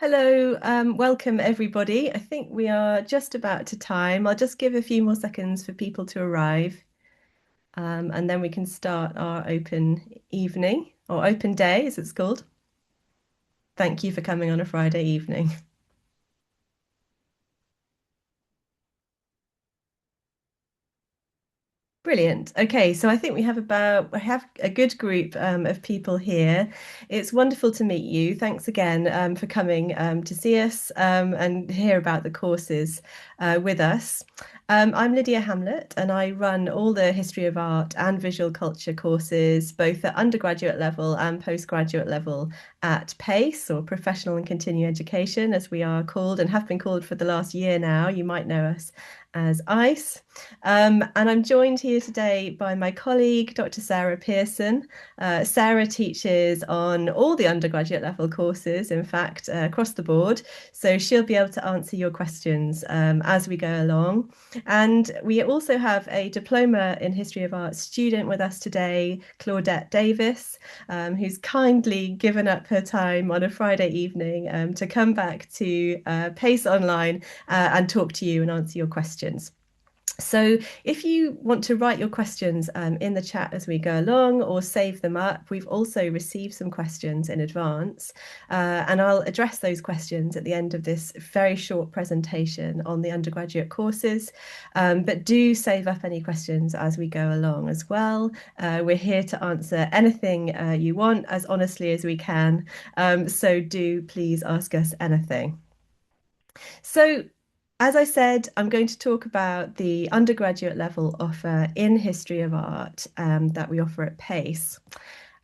Hello, welcome everybody. I think we are just about to time. I'll just give a few more seconds for people to arrive, and then we can start our open evening or open day, as it's called. Thank you for coming on a Friday evening. Brilliant. Okay, so I think we have a good group of people here. It's wonderful to meet you. Thanks again for coming to see us and hear about the courses with us. I'm Lydia Hamlet, and I run all the history of art and visual culture courses, both at undergraduate level and postgraduate level at PACE, or Professional and Continuing Education, as we are called and have been called for the last year now. You might know us as ICE. And I'm joined here today by my colleague, Dr. Sarah Pearson. Sarah teaches on all the undergraduate level courses, in fact, across the board. So she'll be able to answer your questions as we go along. And we also have a Diploma in History of Art student with us today, Claudette Davis, who's kindly given up her time on a Friday evening to come back to PACE Online and talk to you and answer your questions. So if you want to write your questions in the chat as we go along or save them up, we've also received some questions in advance, and I'll address those questions at the end of this very short presentation on the undergraduate courses. But do save up any questions as we go along as well. We're here to answer anything you want as honestly as we can. So do please ask us anything. So as I said, I'm going to talk about the undergraduate level offer in History of Art that we offer at PACE.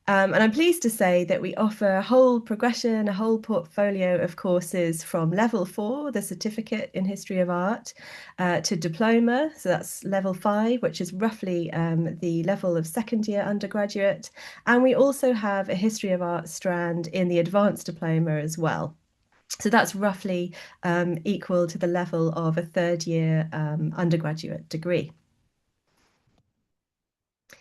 And I'm pleased to say that we offer a whole progression, a whole portfolio of courses from level 4, the certificate in History of Art, to diploma. So that's level 5, which is roughly the level of second year undergraduate. And we also have a History of Art strand in the advanced diploma as well. So that's roughly equal to the level of a third year undergraduate degree.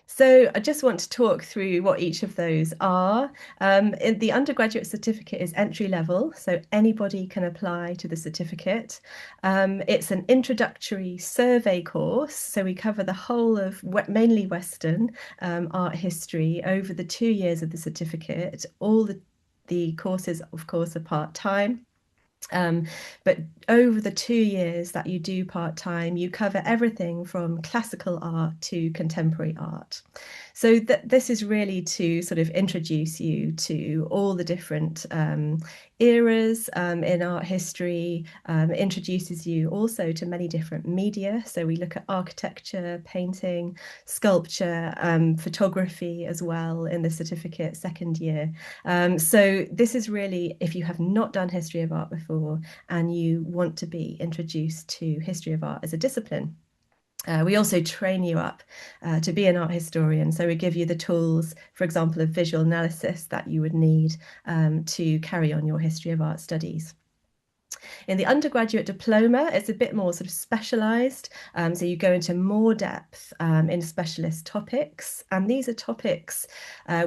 So I just want to talk through what each of those are. The undergraduate certificate is entry level, so anybody can apply to the certificate. It's an introductory survey course, so we cover the whole of mainly Western art history over the 2 years of the certificate. All the courses, of course, are part-time. But over the 2 years that you do part-time, you cover everything from classical art to contemporary art. So this is really to sort of introduce you to all the different eras in art history, introduces you also to many different media. So we look at architecture, painting, sculpture, photography as well in the certificate second year. So this is really, if you have not done history of art before and you want to be introduced to history of art as a discipline. We also train you up to be an art historian. So we give you the tools, for example, of visual analysis that you would need to carry on your history of art studies. In the undergraduate diploma, it's a bit more sort of specialized. So you go into more depth in specialist topics. And these are topics,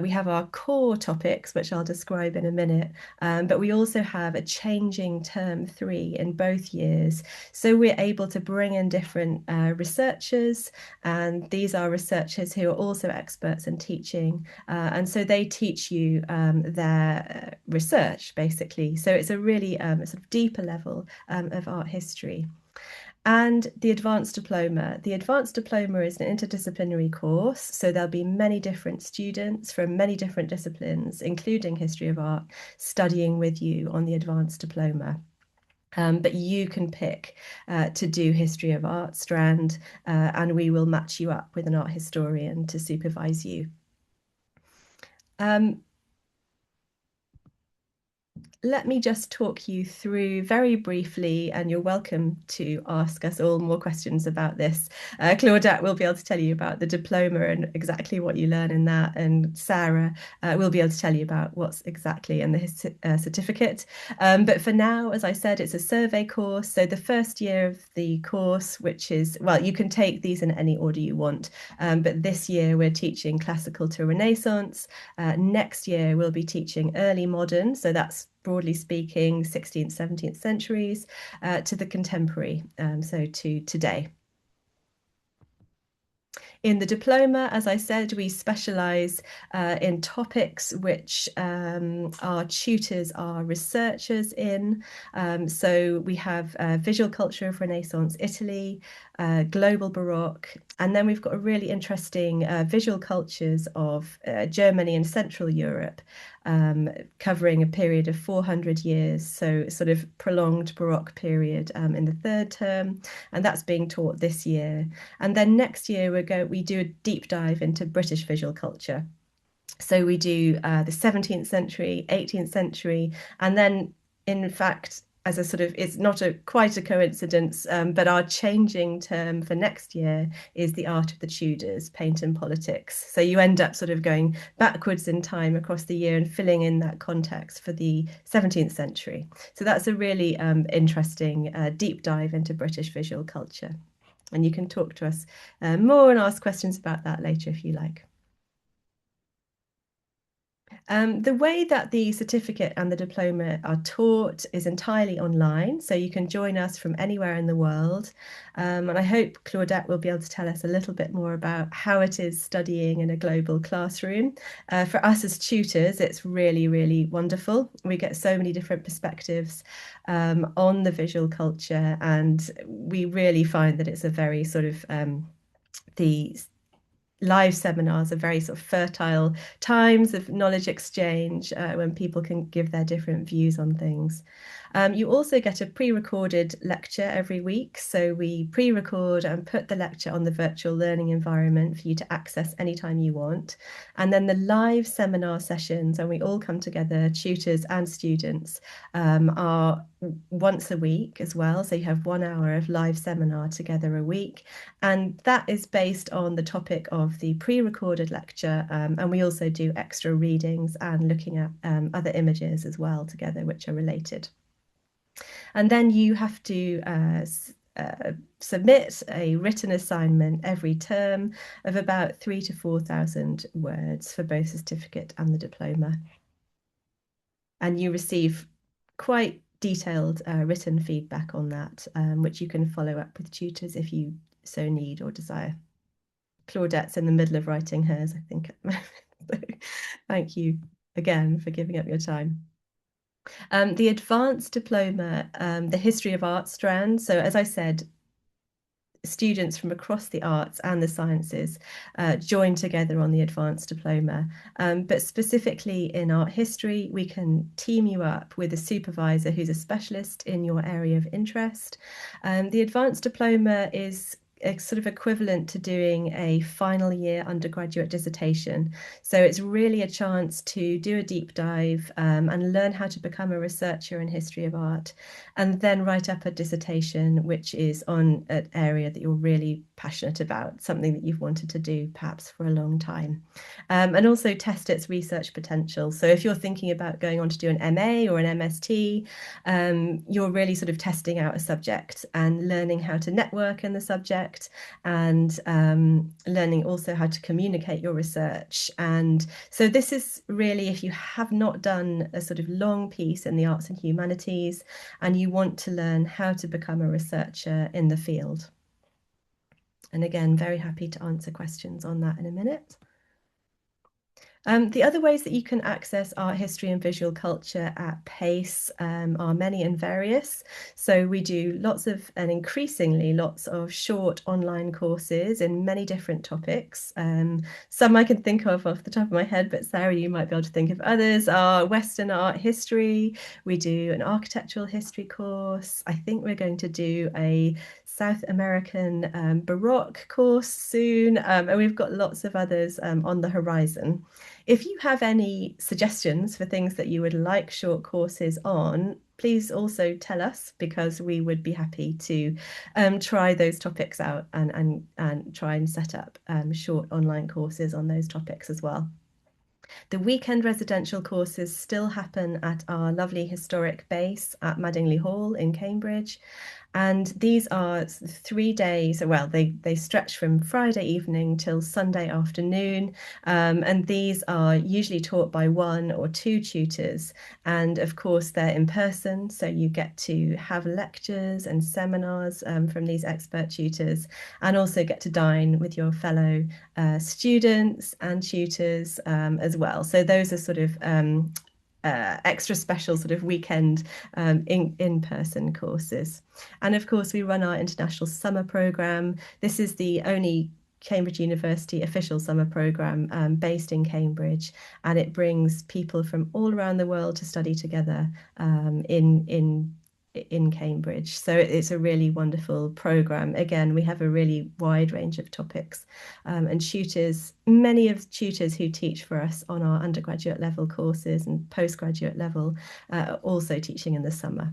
we have our core topics, which I'll describe in a minute. But we also have a changing term 3 in both years. So we're able to bring in different researchers. And these are researchers who are also experts in teaching. And so they teach you their research, basically. So it's a really sort of deeper level of art history. And the advanced diploma. The advanced diploma is an interdisciplinary course, so there'll be many different students from many different disciplines, including history of art, studying with you on the advanced diploma. But you can pick to do history of art strand, and we will match you up with an art historian to supervise you. Let me just talk you through very briefly, and you're welcome to ask us all more questions about this. Claudette will be able to tell you about the diploma and exactly what you learn in that, and Sarah will be able to tell you about what's exactly in the certificate. But for now, as I said, it's a survey course. So the first year of the course, which is, well, you can take these in any order you want, but this year we're teaching classical to Renaissance. Next year we'll be teaching early modern, so that's broadly speaking, 16th, 17th centuries, to the contemporary, so to today. In the diploma, as I said, we specialise in topics which our tutors are researchers in. So we have visual culture of Renaissance Italy, global Baroque, and then we've got a really interesting visual cultures of Germany and Central Europe, covering a period of 400 years, so sort of prolonged Baroque period in the third term, and that's being taught this year. And then next year we do a deep dive into British visual culture. So we do the 17th century, 18th century, and then in fact, as a sort of, it's not quite a coincidence, but our changing term for next year is the art of the Tudors, paint and politics. So you end up sort of going backwards in time across the year and filling in that context for the 17th century. So that's a really interesting deep dive into British visual culture. And you can talk to us more and ask questions about that later if you like. The way that the certificate and the diploma are taught is entirely online, so you can join us from anywhere in the world. And I hope Claudette will be able to tell us a little bit more about how it is studying in a global classroom. For us as tutors, it's really, really wonderful. We get so many different perspectives on the visual culture, and we really find that it's a very sort of the live seminars are very sort of fertile times of knowledge exchange when people can give their different views on things. You also get a pre-recorded lecture every week. So we pre-record and put the lecture on the virtual learning environment for you to access anytime you want. And then the live seminar sessions, and we all come together, tutors and students, are once a week as well. So you have 1 hour of live seminar together a week. And that is based on the topic of the pre-recorded lecture. And we also do extra readings and looking at other images as well together, which are related. And then you have to submit a written assignment every term of about 3,000 to 4,000 words for both the certificate and the diploma. And you receive quite detailed written feedback on that, which you can follow up with tutors if you so need or desire. Claudette's in the middle of writing hers, I think, at the moment. So thank you again for giving up your time. The advanced diploma, the history of art strand. So as I said, students from across the arts and the sciences join together on the advanced diploma. But specifically in art history, we can team you up with a supervisor who's a specialist in your area of interest. The advanced diploma is sort of equivalent to doing a final year undergraduate dissertation. So it's really a chance to do a deep dive and learn how to become a researcher in history of art, and then write up a dissertation which is on an area that you're really passionate about, something that you've wanted to do perhaps for a long time, and also test its research potential. So if you're thinking about going on to do an MA or an MST, you're really sort of testing out a subject and learning how to network in the subject, and learning also how to communicate your research. And so this is really, if you have not done a sort of long piece in the arts and humanities and you want to learn how to become a researcher in the field. And again, very happy to answer questions on that in a minute. The other ways that you can access art history and visual culture at pace are many and various. So we do lots of, and increasingly lots of, short online courses in many different topics. Some I can think of off the top of my head, but Sarah, you might be able to think of others. Are Western art history. We do an architectural history course. I think we're going to do a South American Baroque course soon, and we've got lots of others on the horizon. If you have any suggestions for things that you would like short courses on, please also tell us, because we would be happy to try those topics out and try and set up short online courses on those topics as well. The weekend residential courses still happen at our lovely historic base at Madingley Hall in Cambridge. And these are 3 days, well, they stretch from Friday evening till Sunday afternoon. And these are usually taught by one or two tutors. And of course, they're in person. So you get to have lectures and seminars from these expert tutors, and also get to dine with your fellow students and tutors as well. So those are sort of extra special sort of weekend in-person courses. And of course, we run our international summer program. This is the only Cambridge University official summer program based in Cambridge, and it brings people from all around the world to study together in Cambridge. So it's a really wonderful program. Again, we have a really wide range of topics, and tutors, many of tutors who teach for us on our undergraduate level courses and postgraduate level are also teaching in the summer.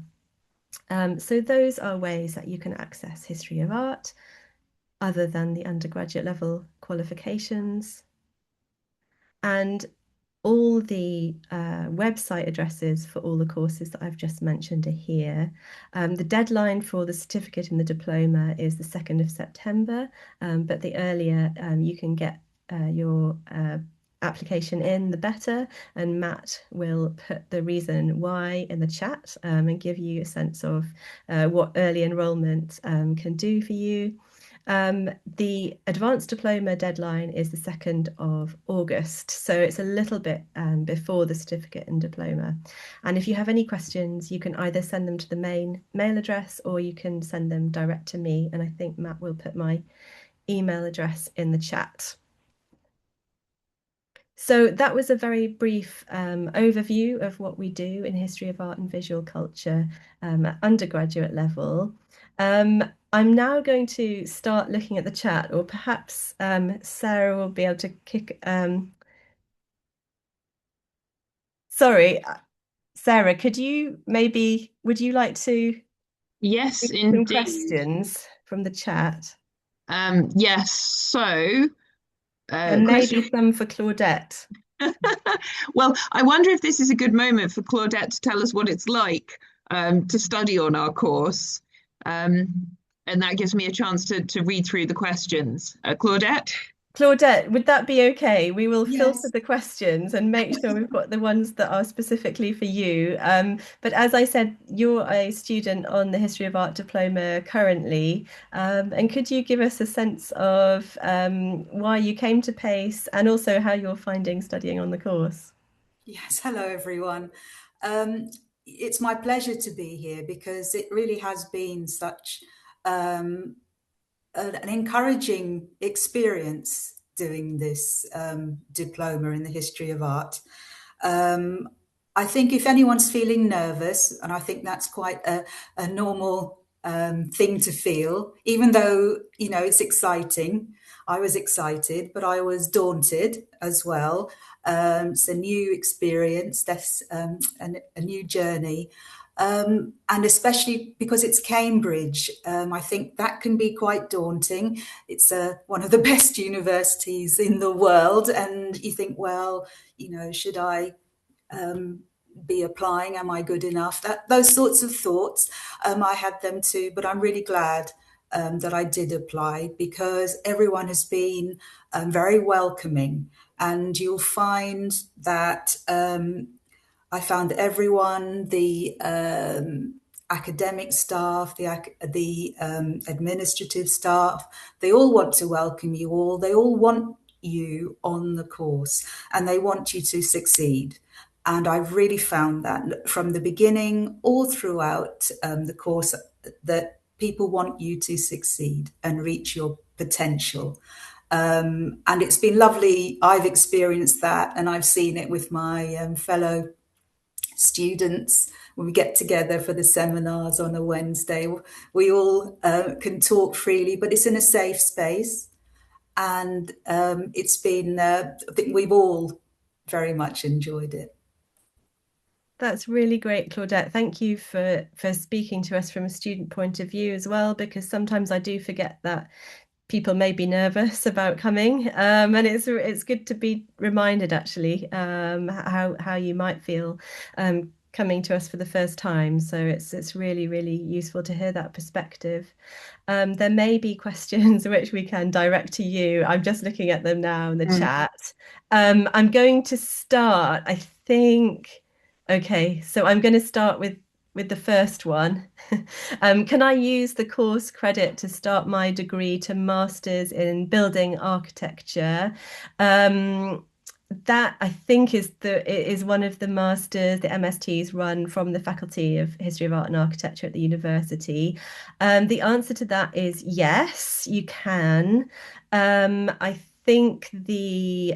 So those are ways that you can access history of art other than the undergraduate level qualifications. And all the website addresses for all the courses that I've just mentioned are here. The deadline for the certificate and the diploma is the 2nd of September, but the earlier you can get your application in, the better. And Matt will put the reason why in the chat and give you a sense of what early enrolment can do for you. The advanced diploma deadline is the 2nd of August, so it's a little bit before the certificate and diploma. And if you have any questions, you can either send them to the main mail address or you can send them direct to me. And I think Matt will put my email address in the chat. So that was a very brief overview of what we do in History of Art and Visual Culture at undergraduate level. I'm now going to start looking at the chat, or perhaps Sarah will be able to kick. Sorry, Sarah, would you like to Yes, read some indeed. questions from the chat? Yes. So, And question. maybe some for Claudette. Well, I wonder if this is a good moment for Claudette to tell us what it's like to study on our course. Um, and that gives me a chance to read through the questions. Claudette? Claudette, would that be okay? We will filter Yes. the questions and make sure we've got the ones that are specifically for you. But as I said, you're a student on the History of Art diploma currently. And could you give us a sense of why you came to PACE and also how you're finding studying on the course? Yes. Hello, everyone. It's my pleasure to be here because it really has been such um, an encouraging experience doing this diploma in the history of art. Um, I think if anyone's feeling nervous, and I think that's quite a normal thing to feel, even though, it's exciting. I was excited, but I was daunted as well. It's a new experience, that's a new journey. And especially because it's Cambridge, I think that can be quite daunting. It's one of the best universities in the world, and you think, well, should I be applying? Am I good enough? Those sorts of thoughts, I had them too. But I'm really glad that I did apply because everyone has been very welcoming, and you'll find that. I found everyone, the academic staff, the administrative staff, they all want to welcome you all. They all want you on the course and they want you to succeed. And I've really found that from the beginning all throughout the course that people want you to succeed and reach your potential. And it's been lovely. I've experienced that and I've seen it with my fellow students when we get together for the seminars on a Wednesday. We all can talk freely, but it's in a safe space. And it's been, I think we've all very much enjoyed it. That's really great, Claudette. Thank you for speaking to us from a student point of view as well, because sometimes I do forget that people may be nervous about coming, and it's good to be reminded actually how you might feel coming to us for the first time. So it's really, really useful to hear that perspective. There may be questions which we can direct to you. I'm just looking at them now in the Mm. chat. I'm going to start, I think. Okay, so I'm going to start with the first one. Can I use the course credit to start my degree to Masters in Building Architecture? Um, that I think is one of the masters, the MSTs run from the Faculty of History of Art and Architecture at the university. The answer to that is yes, you can. I think the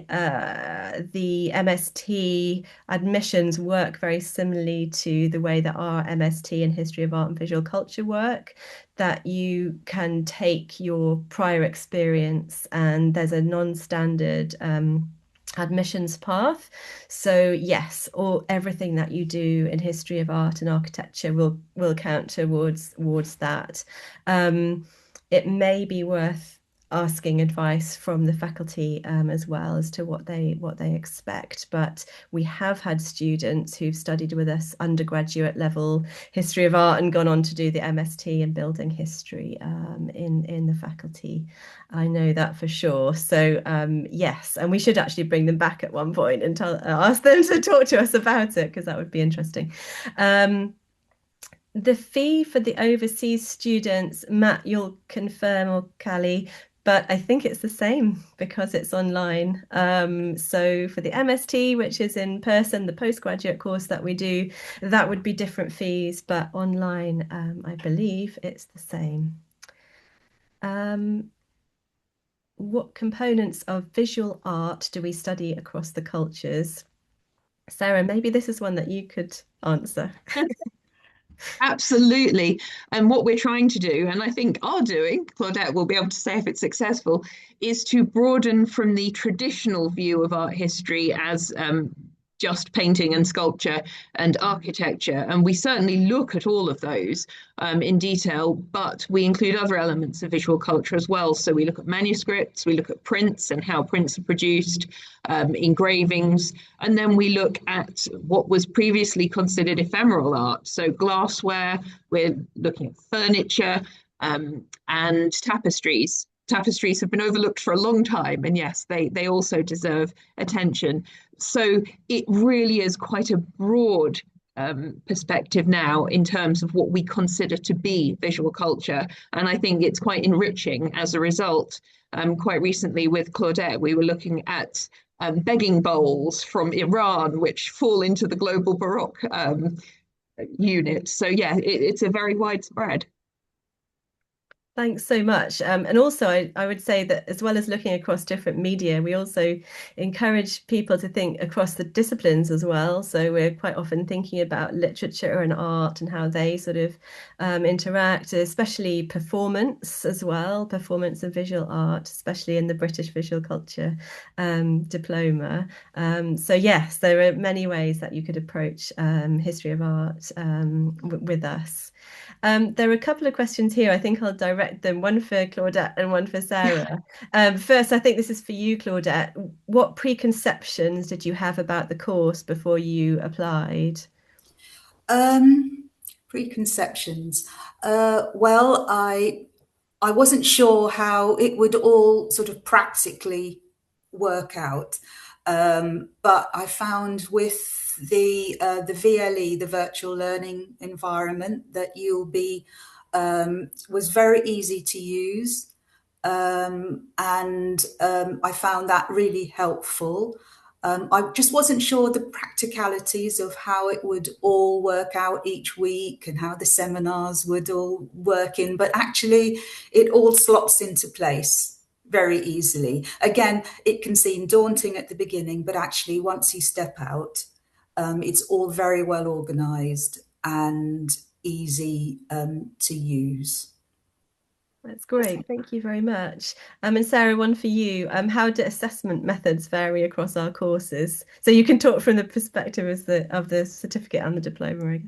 MST admissions work very similarly to the way that our MST in History of Art and Visual Culture work, that you can take your prior experience and there's a non-standard admissions path. So yes, or everything that you do in history of art and architecture will count towards that. It may be worth asking advice from the faculty as well as to what they expect. But we have had students who've studied with us undergraduate level history of art and gone on to do the MST in building history in the faculty. I know that for sure. So yes, and we should actually bring them back at one point and ask them to talk to us about it because that would be interesting. The fee for the overseas students, Matt, you'll confirm, or Callie, but I think it's the same because it's online. So for the MST, which is in person, the postgraduate course that we do, that would be different fees, but online, I believe it's the same. What components of visual art do we study across the cultures? Sarah, maybe this is one that you could answer. Absolutely. And what we're trying to do, and I think are doing, Claudette will be able to say if it's successful, is to broaden from the traditional view of art history as just painting and sculpture and architecture. And we certainly look at all of those in detail, but we include other elements of visual culture as well. So we look at manuscripts, we look at prints and how prints are produced, engravings, and then we look at what was previously considered ephemeral art. So glassware, we're looking at furniture and tapestries. Tapestries have been overlooked for a long time, and yes, they also deserve attention. So it really is quite a broad perspective now in terms of what we consider to be visual culture. And I think it's quite enriching as a result. Quite recently with Claudette, we were looking at begging bowls from Iran, which fall into the global Baroque unit. So yeah, it's a very widespread. Thanks so much. And also, I would say that as well as looking across different media, we also encourage people to think across the disciplines as well. So we're quite often thinking about literature and art and how they sort of interact, especially performance as well, performance and visual art, especially in the British visual culture diploma. So yes, there are many ways that you could approach history of art with us. There are a couple of questions here. I think I'll direct them, one for Claudette and one for Sarah. First, I think this is for you, Claudette. What preconceptions did you have about the course before you applied? Preconceptions. Well, I wasn't sure how it would all sort of practically work out, but I found with the VLE, the virtual learning environment, that you'll be was very easy to use, and I found that really helpful. I just wasn't sure the practicalities of how it would all work out each week and how the seminars would all work in, but actually it all slots into place very easily. Again, it can seem daunting at the beginning, but actually once you step out, it's all very well organized and easy to use. That's great. Thank you very much. And Sarah, one for you. How do assessment methods vary across our courses? So you can talk from the perspective of the certificate and the diploma, I guess.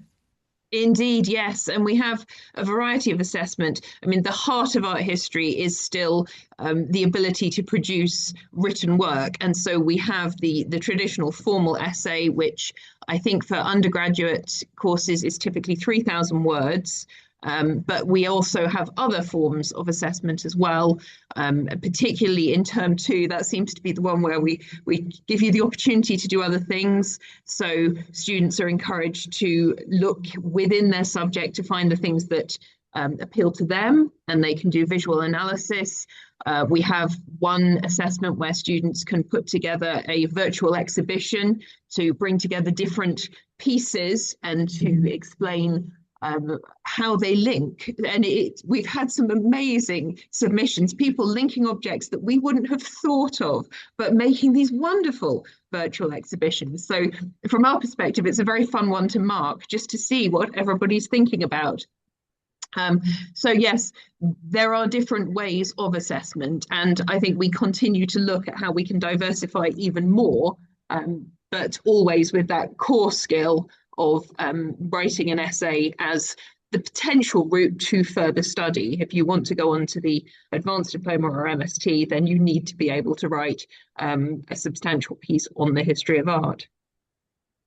Indeed, yes. And we have a variety of assessment. I mean, the heart of art history is still the ability to produce written work. And so we have the traditional formal essay, which I think for undergraduate courses is typically 3,000 words. But we also have other forms of assessment as well, particularly in term two. That seems to be the one where we give you the opportunity to do other things. So students are encouraged to look within their subject to find the things that appeal to them, and they can do visual analysis. We have one assessment where students can put together a virtual exhibition to bring together different pieces and to explain how they link. And we've had some amazing submissions, people linking objects that we wouldn't have thought of, but making these wonderful virtual exhibitions. So from our perspective, it's a very fun one to mark, just to see what everybody's thinking about. So yes, there are different ways of assessment, and I think we continue to look at how we can diversify even more, but always with that core skill of writing an essay as the potential route to further study. If you want to go on to the advanced diploma or MST, then you need to be able to write a substantial piece on the history of art.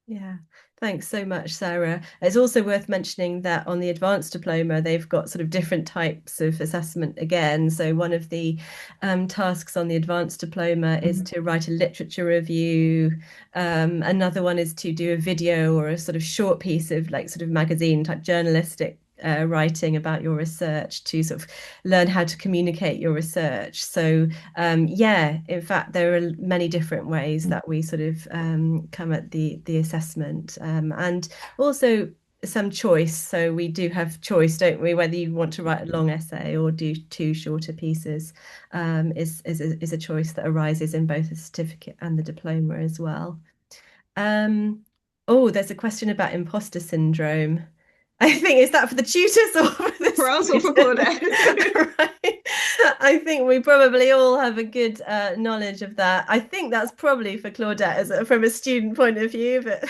Yeah, thanks so much, Sarah. It's also worth mentioning that on the advanced diploma, they've got sort of different types of assessment again. So one of the tasks on the advanced diploma is to write a literature review. Another one is to do a video or a sort of short piece of like sort of magazine type journalistic writing about your research to sort of learn how to communicate your research. So yeah, in fact, there are many different ways that we sort of come at the assessment, and also some choice. So we do have choice, don't we? Whether you want to write a long essay or do two shorter pieces is a choice that arises in both the certificate and the diploma as well. Um, oh, there's a question about imposter syndrome. I think is that for the tutors or for the For us or for students? Claudette? Right. I think we probably all have a good knowledge of that. I think that's probably for Claudette from a student point of view, but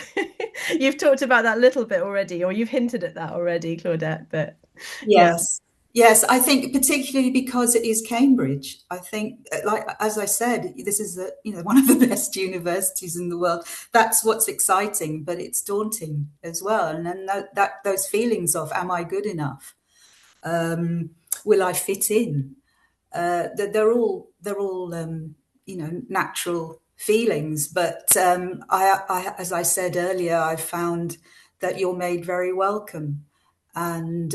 you've talked about that a little bit already, or you've hinted at that already, Claudette. But yeah, Yes. Yes, I think particularly because it is Cambridge. I think, like as I said, this is one of the best universities in the world. That's what's exciting, but it's daunting as well. And then that those feelings of, am I good enough? Will I fit in? They're all natural feelings. But as I said earlier, I found that you're made very welcome. And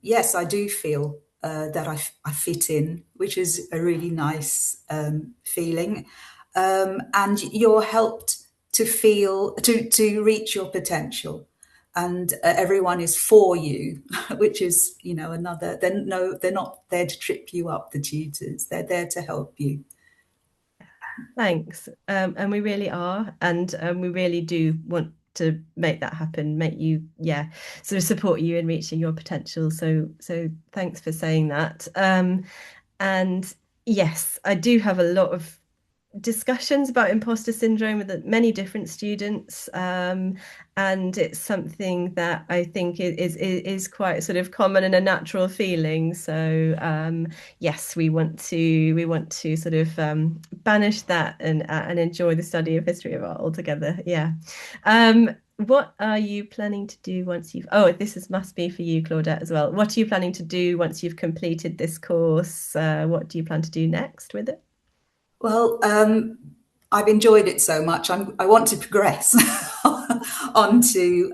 yes, I do feel that I fit in, which is a really nice feeling. And you're helped to feel to reach your potential, and everyone is for you, which is another. They're not there to trip you up. The tutors, they're there to help you. thanks. And we really are, and we really do want to make that happen, make you, yeah, sort of support you in reaching your potential. So thanks for saying that. And yes, I do have a lot of discussions about imposter syndrome with many different students, and it's something that I think is quite sort of common and a natural feeling. So yes, we want to sort of banish that and enjoy the study of history of art altogether. Yeah. What are you planning to do once you've... Oh, must be for you, Claudette, as well. What are you planning to do once you've completed this course? What do you plan to do next with it? Well, I've enjoyed it so much. I want to progress onto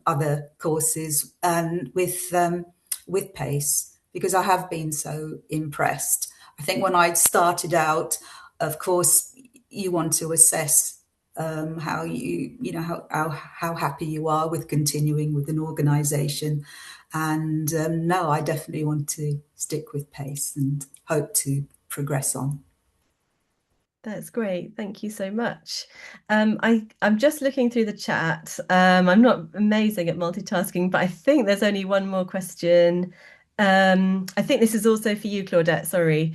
other courses and with pace, because I have been so impressed. I think when I started out, of course, you want to assess how how happy you are with continuing with an organisation, and no, I definitely want to stick with pace and hope to progress on. That's great. Thank you so much. I'm just looking through the chat. I'm not amazing at multitasking, but I think there's only one more question. I think this is also for you, Claudette. Sorry.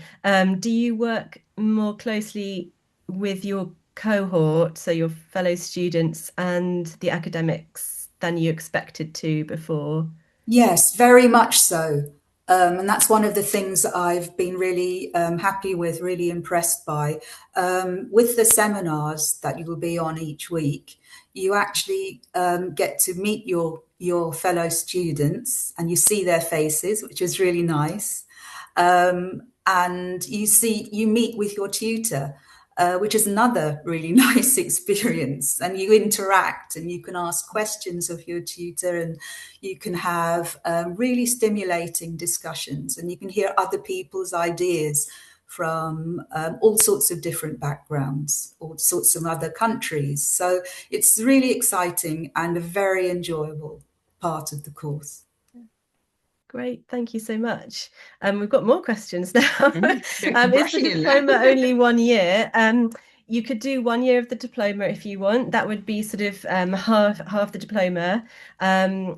Do you work more closely with your cohort, so your fellow students and the academics than you expected to before? Yes, very much so. And that's one of the things that I've been really happy with, really impressed by. With the seminars that you will be on each week, you actually get to meet your fellow students and you see their faces, which is really nice. And you meet with your tutor, which is another really nice experience. And you interact and you can ask questions of your tutor, and you can have really stimulating discussions, and you can hear other people's ideas from all sorts of different backgrounds, all sorts of other countries. So it's really exciting and a very enjoyable part of the course. Great, thank you so much. We've got more questions now. Is the Rushing in there. diploma only 1 year? You could do 1 year of the diploma if you want. That would be sort of half the diploma.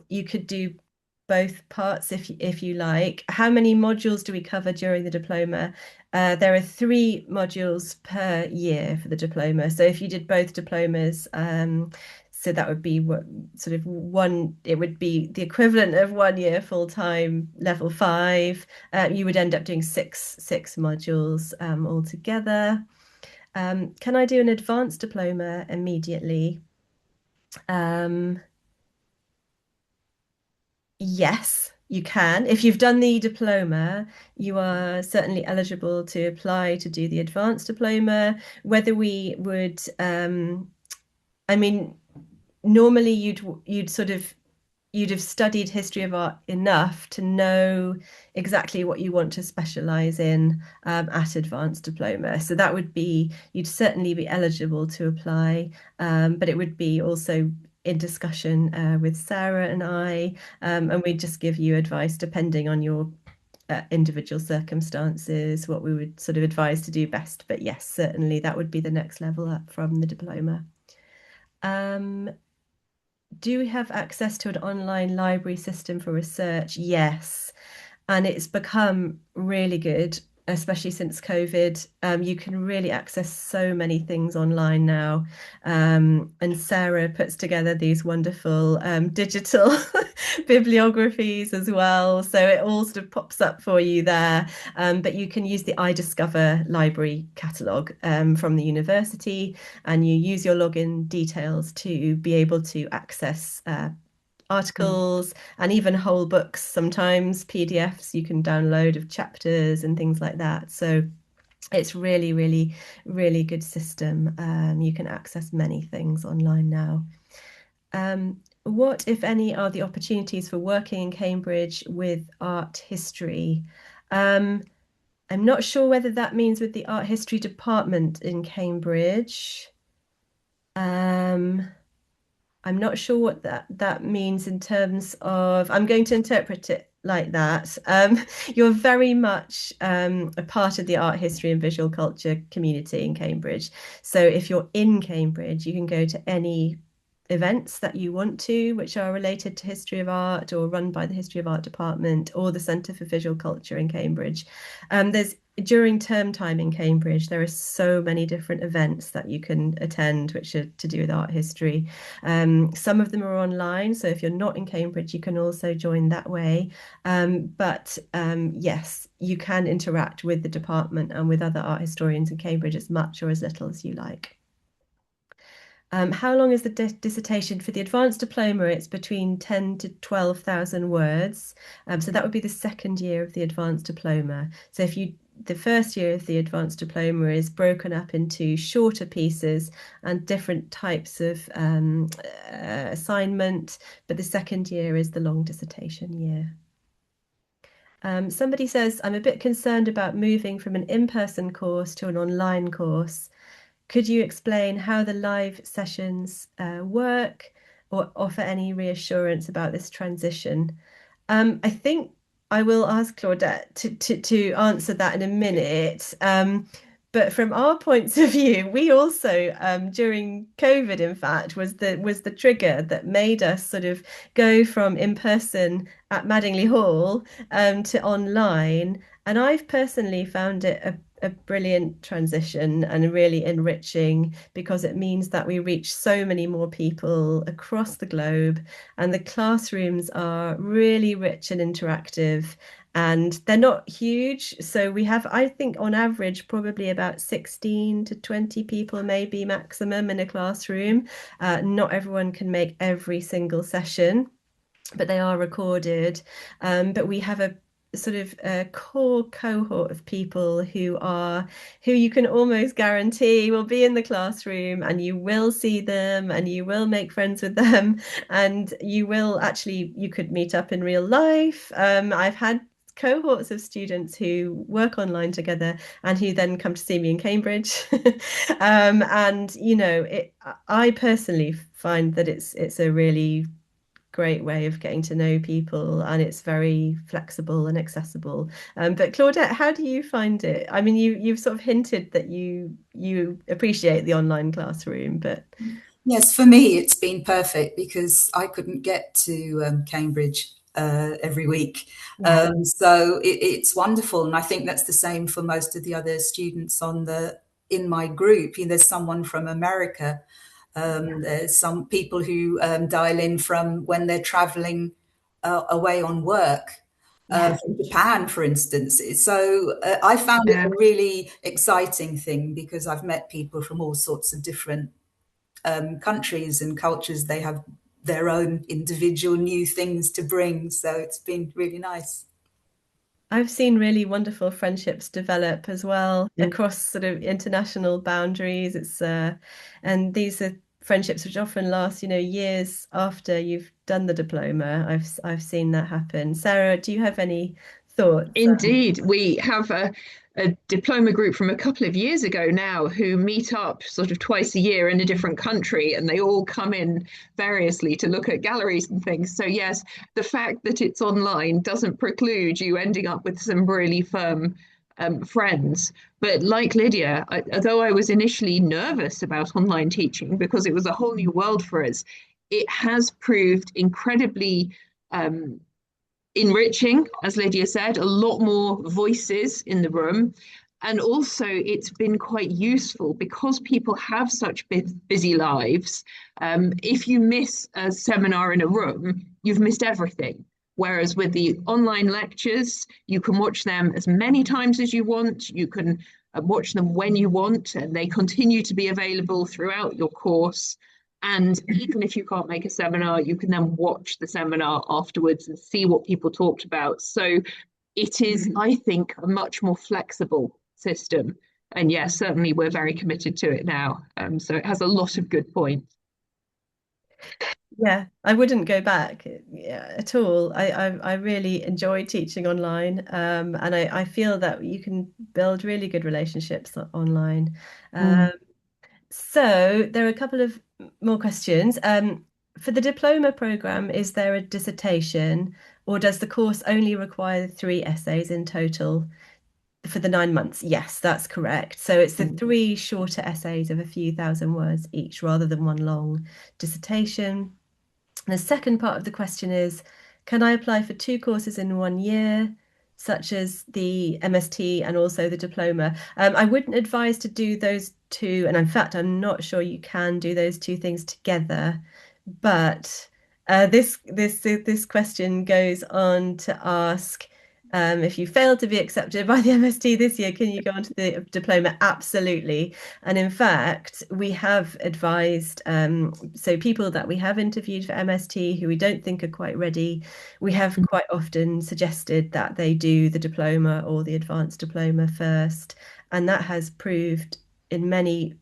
You could do both parts if you like. How many modules do we cover during the diploma? There are 3 modules per year for the diploma. So if you did both diplomas, so that would be what sort of one, it would be the equivalent of 1 year full-time level 5. You would end up doing six modules altogether. Can I do an advanced diploma immediately? Yes, you can. If you've done the diploma, you are certainly eligible to apply to do the advanced diploma. Whether we would, I mean, normally you'd have studied history of art enough to know exactly what you want to specialize in at advanced diploma. So that would be, you'd certainly be eligible to apply, but it would be also in discussion with Sarah and I, and we'd just give you advice depending on your individual circumstances, what we would sort of advise to do best. But yes, certainly that would be the next level up from the diploma. Do we have access to an online library system for research? Yes. And it's become really good, especially since COVID. You can really access so many things online now. And Sarah puts together these wonderful digital bibliographies as well. So it all sort of pops up for you there. But you can use the iDiscover library catalogue from the university, and you use your login details to be able to access articles and even whole books, sometimes PDFs you can download of chapters and things like that. So it's really, really, really good system. You can access many things online now. What, if any, are the opportunities for working in Cambridge with art history? I'm not sure whether that means with the art history department in Cambridge. I'm not sure what that means in terms of, I'm going to interpret it like that. You're very much a part of the art history and visual culture community in Cambridge. So if you're in Cambridge, you can go to any events that you want to, which are related to history of art or run by the History of Art Department or the Centre for Visual Culture in Cambridge. There's during term time in Cambridge, there are so many different events that you can attend, which are to do with art history. Some of them are online, so if you're not in Cambridge, you can also join that way. But yes, you can interact with the department and with other art historians in Cambridge as much or as little as you like. How long is the dissertation for the advanced diploma? It's between 10 to 12,000 words. So that would be the second year of the advanced diploma. So if you the first year of the advanced diploma is broken up into shorter pieces and different types of assignment, but the second year is the long dissertation year. Somebody says, I'm a bit concerned about moving from an in-person course to an online course. Could you explain how the live sessions work or offer any reassurance about this transition? I think I will ask Claudette to answer that in a minute. But from our points of view, we also during COVID, in fact, was the trigger that made us sort of go from in person at Madingley Hall to online. And I've personally found it a brilliant transition and really enriching because it means that we reach so many more people across the globe, and the classrooms are really rich and interactive. And they're not huge. So we have, I think, on average, probably about 16 to 20 people, maybe maximum in a classroom. Not everyone can make every single session, but they are recorded. But we have a sort of a core cohort of people who you can almost guarantee will be in the classroom, and you will see them and you will make friends with them, and you could meet up in real life. I've had cohorts of students who work online together and who then come to see me in Cambridge. And I personally find that it's a really great way of getting to know people, and it's very flexible and accessible. But Claudette, how do you find it? I mean, you've sort of hinted that you appreciate the online classroom, but Yes, for me, it's been perfect because I couldn't get to Cambridge every week. yeah, So it's wonderful. And I think that's the same for most of the other students in my group. There's someone from America. There's some people who dial in from when they're traveling away on work. yeah. From Japan, for instance. So I found it Yeah. a really exciting thing because I've met people from all sorts of different countries and cultures. They have their own individual new things to bring. So it's been really nice. I've seen really wonderful friendships develop as well Mm. across sort of international boundaries. And these are friendships which often last, years after you've done the diploma. I've seen that happen. Sarah, do you have any thoughts? Indeed, we have a diploma group from a couple of years ago now who meet up sort of twice a year in a different country, and they all come in variously to look at galleries and things. So, yes, the fact that it's online doesn't preclude you ending up with some really firm friends. But like Lydia, although I was initially nervous about online teaching because it was a whole new world for us, it has proved incredibly enriching, as Lydia said, a lot more voices in the room. And also, it's been quite useful because people have such busy lives. If you miss a seminar in a room, you've missed everything. Whereas with the online lectures, you can watch them as many times as you want. You can watch them when you want, and they continue to be available throughout your course. And even if you can't make a seminar, you can then watch the seminar afterwards and see what people talked about. So it is, I think, a much more flexible system. And yes, certainly we're very committed to it now. So it has a lot of good points. Yeah, I wouldn't go back, yeah, at all. I really enjoy teaching online, and I feel that you can build really good relationships online. Mm. So there are a couple of more questions. For the diploma program, is there a dissertation, or does the course only require 3 essays in total for the 9 months? Yes, that's correct. So it's the three shorter essays of a few thousand words each rather than one long dissertation. The second part of the question is, can I apply for 2 courses in 1 year, such as the MST and also the diploma? I wouldn't advise to do those two, and in fact, I'm not sure you can do those two things together. But this question goes on to ask, if you fail to be accepted by the MST this year, can you go on to the diploma? Absolutely. And in fact, we have advised, so people that we have interviewed for MST who we don't think are quite ready, we have quite often suggested that they do the diploma or the advanced diploma first. And that has proved in many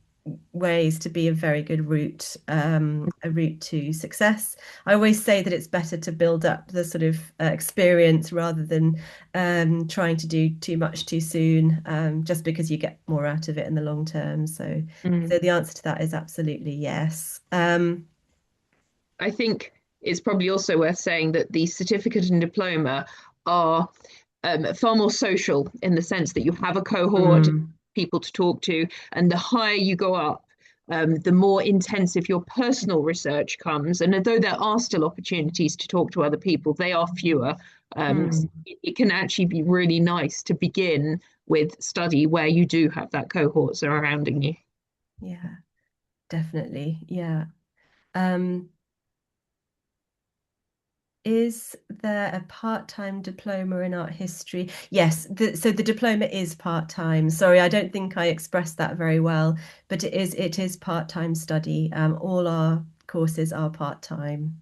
ways to be a very good route, a route to success. I always say that it's better to build up the sort of experience rather than trying to do too much too soon, just because you get more out of it in the long term. So the answer to that is absolutely yes. I think it's probably also worth saying that the certificate and diploma are far more social in the sense that you have a cohort of Mm, people to talk to, and the higher you go up, the more intensive your personal research comes. And although there are still opportunities to talk to other people, they are fewer. So mm, it can actually be really nice to begin with study where you do have that cohort surrounding you. Yeah, definitely. Yeah. Um, Is there a part-time diploma in art history? Yes, so the diploma is part-time. Sorry, I don't think I expressed that very well, but it is part-time study. All our courses are part-time.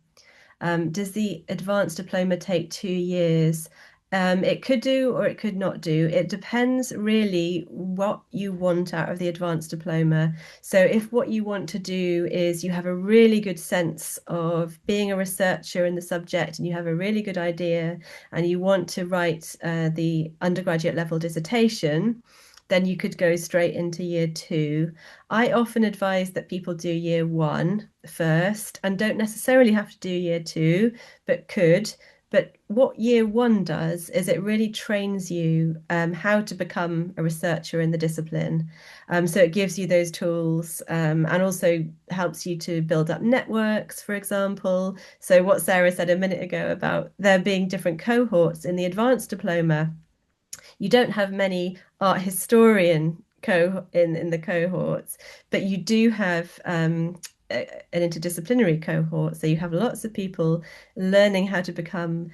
Does the advanced diploma take 2 years? It could do or it could not do. It depends really what you want out of the advanced diploma. So, if what you want to do is you have a really good sense of being a researcher in the subject and you have a really good idea and you want to write the undergraduate level dissertation, then you could go straight into year two. I often advise that people do year one first and don't necessarily have to do year two, but could. But what year one does is it really trains you how to become a researcher in the discipline. So it gives you those tools and also helps you to build up networks, for example. So what Sarah said a minute ago about there being different cohorts in the advanced diploma, you don't have many art historian in the cohorts, but you do have an interdisciplinary cohort. So you have lots of people learning how to become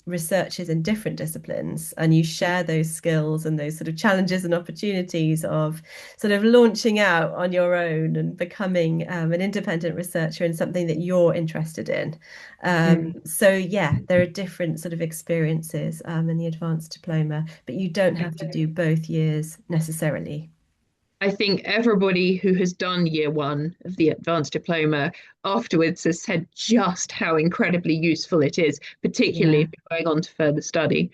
researchers in different disciplines, and you share those skills and those sort of challenges and opportunities of sort of launching out on your own and becoming an independent researcher in something that you're interested in. So yeah, there are different sort of experiences in the advanced diploma, but you don't have to do both years necessarily. I think everybody who has done year one of the advanced diploma afterwards has said just how incredibly useful it is, particularly Yeah. if you're going on to further study.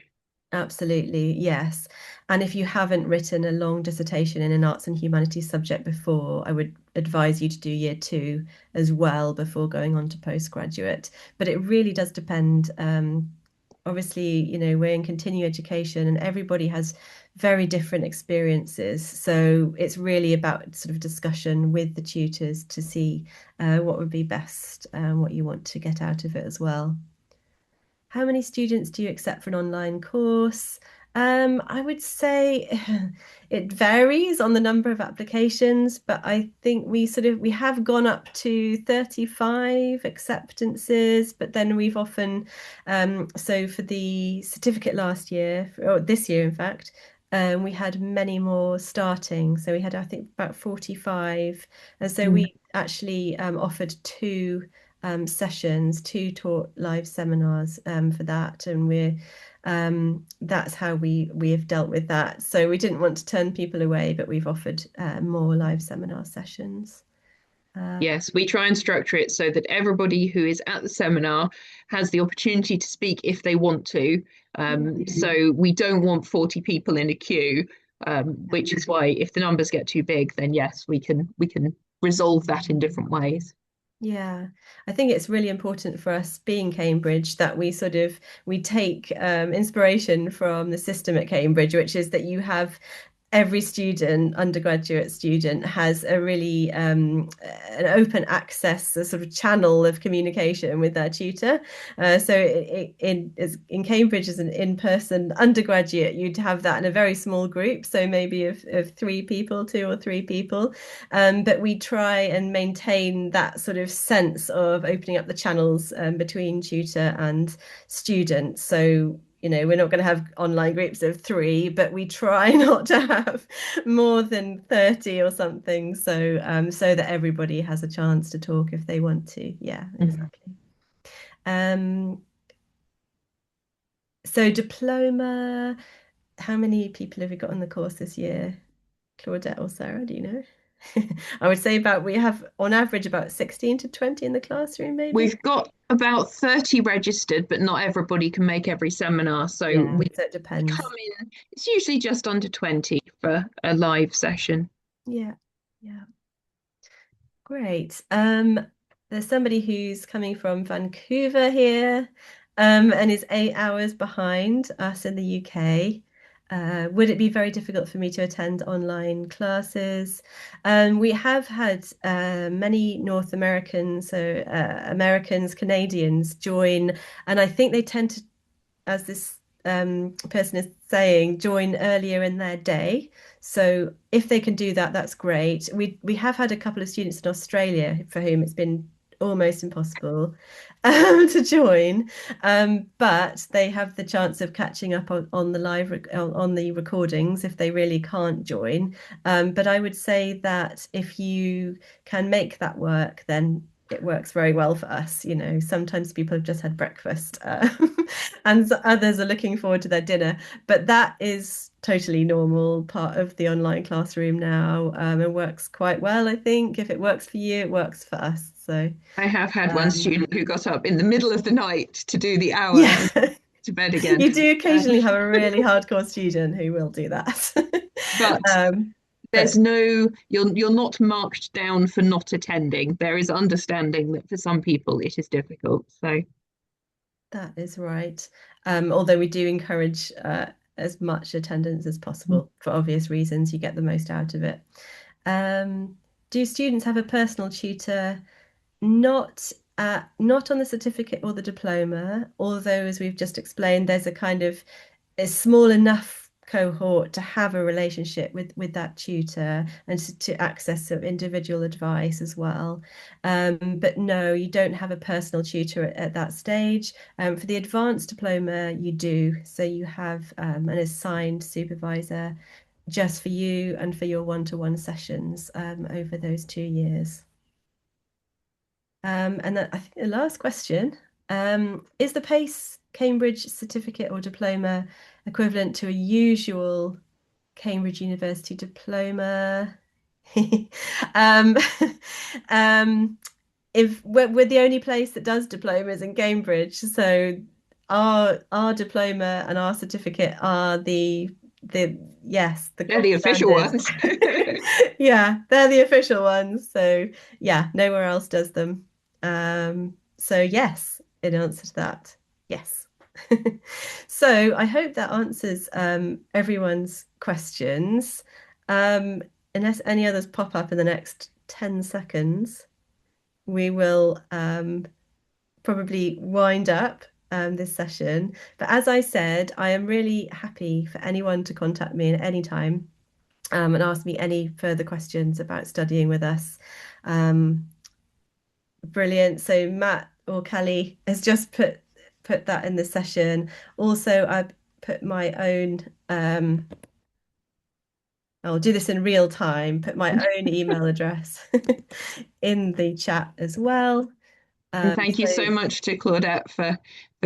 Absolutely, yes. And if you haven't written a long dissertation in an arts and humanities subject before, I would advise you to do year two as well before going on to postgraduate. But it really does depend. Obviously, we're in continuing education and everybody has very different experiences. So it's really about sort of discussion with the tutors to see what would be best and what you want to get out of it as well. How many students do you accept for an online course? I would say it varies on the number of applications, but I think we have gone up to 35 acceptances, but then we've often so for the certificate last year, or this year in fact, we had many more starting. So we had I think about 45, and so Mm. we actually offered sessions, two taught live seminars for that, and that's how we have dealt with that. So we didn't want to turn people away, but we've offered more live seminar sessions. Yes, we try and structure it so that everybody who is at the seminar has the opportunity to speak if they want to. So we don't want 40 people in a queue, which is why if the numbers get too big, then yes, we can resolve that in different ways. Yeah, I think it's really important for us being Cambridge that we take inspiration from the system at Cambridge, which is that you have every student, undergraduate student, has a really an open access, a sort of channel of communication with their tutor. So in Cambridge as an in-person undergraduate, you'd have that in a very small group, so maybe of three people, two or three people. But we try and maintain that sort of sense of opening up the channels between tutor and student. So we're not going to have online groups of three, but we try not to have more than 30 or something, so that everybody has a chance to talk if they want to. Yeah, Mhm. exactly. Um, so diploma, how many people have we got on the course this year? Claudette or Sarah, do you know? I would say we have on average about 16 to 20 in the classroom, maybe. We've got about 30 registered, but not everybody can make every seminar. So Yeah, we so it come depends. in, it's usually just under 20 for a live session. Yeah, yeah. Great. There's somebody who's coming from Vancouver here, and is 8 hours behind us in the UK. Would it be very difficult for me to attend online classes? We have had many North Americans, so Americans, Canadians join, and I think they tend to, as this person is saying, join earlier in their day. So if they can do that, that's great. We have had a couple of students in Australia for whom it's been almost impossible to join, but they have the chance of catching up on the on the recordings if they really can't join. But I would say that if you can make that work, then it works very well for us. You know, sometimes people have just had breakfast, and others are looking forward to their dinner. But that is totally normal part of the online classroom now. It works quite well, I think. If it works for you, it works for us. So, I have had one um, student who got up in the middle of the night to do the hour yeah, and to bed again. you do Uh, occasionally have a really hardcore student who will do that. but Um, there's but no, you're not marked down for not attending. There is understanding that for some people it is difficult. So that is right. Although we do encourage as much attendance as possible for obvious reasons, you get the most out of it. Um, do students have a personal tutor? Not on the certificate or the diploma, although as we've just explained, there's a kind of a small enough cohort to have a relationship with that tutor and to access some individual advice as well. But no, you don't have a personal tutor at that stage. For the advanced diploma, you do. So you have an assigned supervisor just for you and for your one-to-one sessions over those 2 years. And I think the last question, is the PACE Cambridge certificate or diploma equivalent to a usual Cambridge University diploma? Um, um, if we're the only place that does diplomas in Cambridge, so our diploma and our certificate are the yes, the they're gold the official standard. ones. Yeah, they're the official ones. So yeah, nowhere else does them. So yes, in answer to that, yes. So I hope that answers everyone's questions. Um, Unless any others pop up in the next 10 seconds, we will probably wind up this session. But as I said, I am really happy for anyone to contact me at any time and ask me any further questions about studying with us. Um, Brilliant. So Matt or Kelly has just put that in the session. Also, I put my own I'll do this in real time, put my own email address in the chat as well. And thank you So so much to Claudette for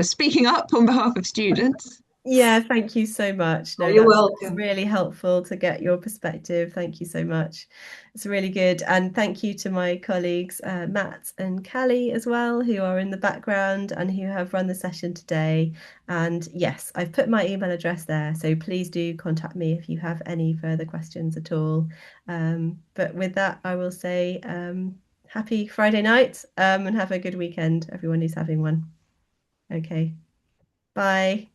speaking up on behalf of students. yeah, thank you so much. Oh, No, you're that's welcome. really helpful to get your perspective. Thank you so much. It's really good. And thank you to my colleagues, Matt and Callie as well, who are in the background and who have run the session today. And yes, I've put my email address there. So please do contact me if you have any further questions at all. But with that, I will say happy Friday night and have a good weekend, everyone who's having one. Okay, bye.